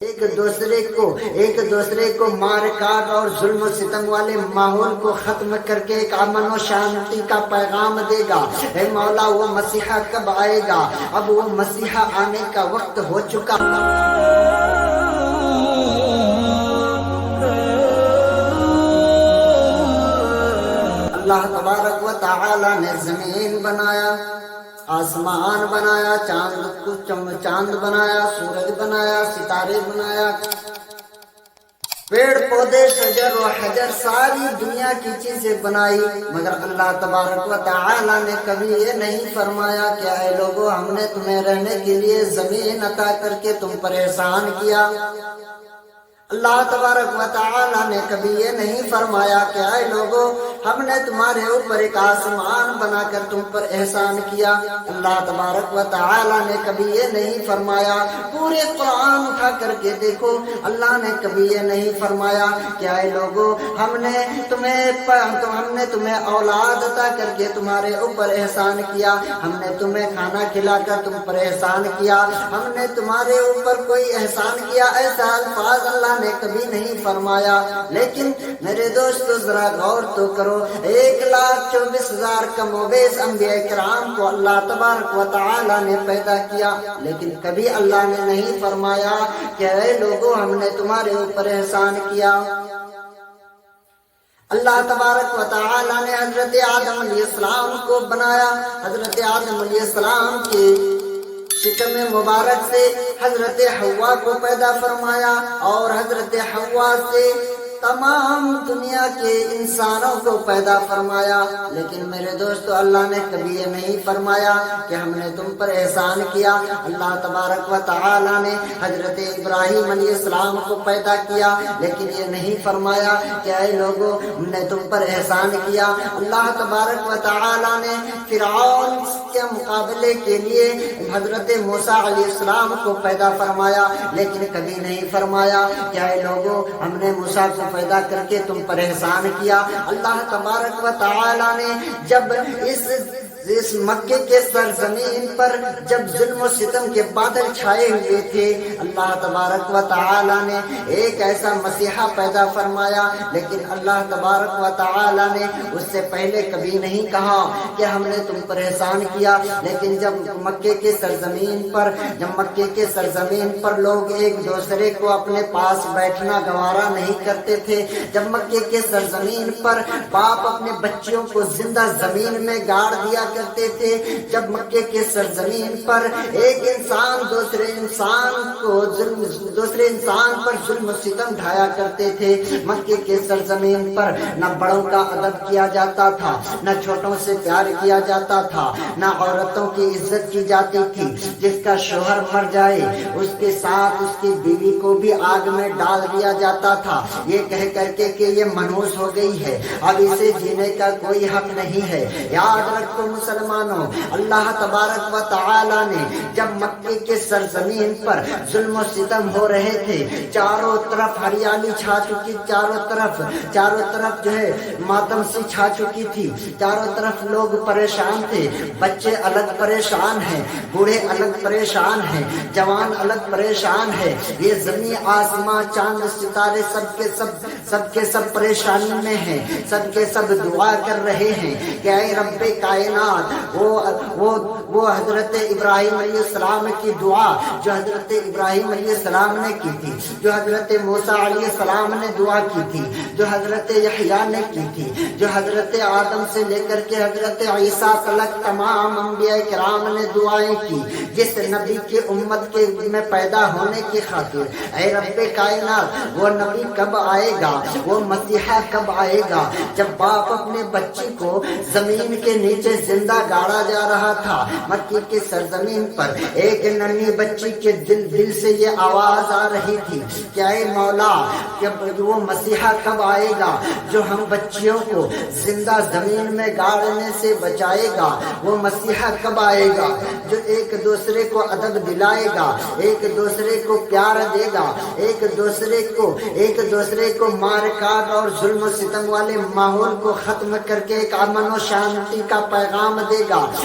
ایک دوسرے کو مار کاٹ اور ظلم و ستم والے ماحول کو ختم کر کے ایک امن و شانتی کا پیغام دے گا۔ اے مولا وہ مسیحا کب آئے گا؟ اب وہ مسیحا آنے کا وقت ہو چکا۔ اللہ تبارک و تعالی نے زمین بنایا، آسمان بنایا، چاند بنایا، سورج بنایا، ستارے بنایا، پیڑ پودے، شجر و حجر، ساری دنیا کی چیزیں بنائی، مگر اللہ تبارک و تعالی نے کبھی یہ نہیں فرمایا کہ اے لوگو ہم نے تمہیں رہنے کے لیے زمین عطا کر کے تم پر احسان کیا۔ اللہ تبارک و تعالی نے کبھی یہ نہیں فرمایا کہ اے لوگو ہم نے تمہارے اوپر ایک آسمان بنا کر تم پر احسان کیا۔ اللہ تبارک و تعالی نے کبھی یہ نہیں فرمایا، پورے قرآن اٹھا کر کے دیکھو، اللہ نے کبھی یہ نہیں فرمایا کہ اے لوگو ہم نے تمہیں اولاد عطا کر کے تمہارے اوپر احسان کیا، ہم نے تمہیں کھانا کھلا کر تم پر احسان کیا، ہم نے تمہارے اوپر کوئی احسان کیا، ایسا الفاظ اللہ نے کبھی نہیں فرمایا۔ لیکن میرے دوستو ذرا غور تو کرو، 1,24,000 کم و بیش انبیاء کرام کو اللہ تبارک و تعالی نے پیدا کیا، لیکن کبھی اللہ نے نہیں فرمایا کہ اے لوگو ہم نے تمہارے اوپر احسان کیا۔ اللہ تبارک و تعالی نے حضرت آدم علیہ السلام کو بنایا، حضرت آدم علیہ السلام کے شکم مبارک سے حضرت حوا کو پیدا فرمایا، اور حضرت حوا سے تمام دنیا کے انسانوں کو پیدا فرمایا۔ لیکن میرے دوستو اللہ نے کبھی یہ نہیں فرمایا کہ ہم نے تم پر احسان کیا۔ اللہ تبارک و تعالی نے حضرت ابراہیم علیہ السلام کو پیدا کیا، لیکن یہ نہیں فرمایا کہ اے لوگو ہم نے تم پر احسان کیا۔ اللہ تبارک و تعالی نے فرعون کے مقابلے کے لیے حضرت موسیٰ علیہ السلام کو پیدا فرمایا، لیکن کبھی نہیں فرمایا کہ اے لوگو ہم نے موسیٰ کو پیدا کر کے تم پر احسان کیا۔ اللہ تبارک و تعالی نے جب اس مکے کے سرزمین پر جب ظلم و ستم کے بادل چھائے ہوئے تھے، اللہ تبارک و تعالی نے ایک ایسا مسیحا پیدا فرمایا، لیکن اللہ تبارک و تعالی نے اس سے پہلے کبھی نہیں کہا کہ ہم نے تم پر احسان کیا۔ لیکن جب مکے کے سرزمین پر لوگ ایک دوسرے کو اپنے پاس بیٹھنا گوارا نہیں کرتے تھے، جب مکے کے سرزمین پر باپ اپنے بچوں کو زندہ زمین میں گاڑ دیا کرتے تھے، جب مکے کے سرزمین پر ایک انسان دوسرے انسان پر ظلم و ستم ڈھایا کرتے تھے، مکے کے سرزمین پر نہ بڑوں کا ادب کیا جاتا تھا، نہ چھوٹوں سے پیار کیا جاتا تھا، نہ عورتوں کی عزت کی جاتی تھی۔ جس کا شوہر مر جائے اس کے ساتھ اس کی بیوی کو بھی آگ میں ڈال دیا جاتا تھا، یہ کہہ کر کے کہ یہ منحوس ہو گئی ہے، اب اسے جینے کا کوئی حق نہیں ہے۔ یاد رکھو مسلمانوں، اللہ تبارک و تعالی نے جب مکے کے سرزمین پر ظلم و ستم ہو رہے تھے، چاروں طرف ہریالی چھا چکی، چاروں طرف جو ہے ماتم سی چھا چکی تھی، چاروں طرف لوگ پریشان تھے، بچے الگ پریشان ہیں، بوڑھے الگ پریشان ہیں، جوان الگ پریشان ہے، یہ زمین آسمان چاند ستارے سب کے سب پریشانی میں ہیں، سب کے سب دعا کر رہے ہیں کہ اے رب کائنات، وہ حضرت ابراہیم علیہ السلام کی دعا جو حضرت ابراہیم علیہ السلام نے کی تھی، جو حضرت موسیٰ علیہ السلام نے دعا کی تھی، جو حضرت یحییٰ نے کی تھی، جو حضرت آدم سے لے کر کے حضرت عیسیٰ تک تمام انبیاء کرام نے دعائیں کی، جس نبی کی امت کے میں پیدا ہونے کی خاطر اے رب کائنات وہ نبی کب آئے گا، وہ مسیحا کب آئے گا؟ جب باپ اپنے بچی کو زمین کے نیچے زندہ گاڑا جا رہا تھا، مکے کی سرزمین پر ایک ننھی بچی کے دل سے یہ آواز آ رہی تھی کہ اے مولا وہ مسیحا کب آئے گا جو ہم بچیوں کو زندہ زمین میں گاڑنے سے بچائے گا؟ وہ مسیحا کب آئے گا جو ایک دوسرے کو ادب دلائے گا، ایک دوسرے کو پیار دے گا، ایک دوسرے کو مار کاٹ اور ظلم و ستم والے ماحول کو ختم کر کے ایک امن و شانتی کا پیغام دے گا؟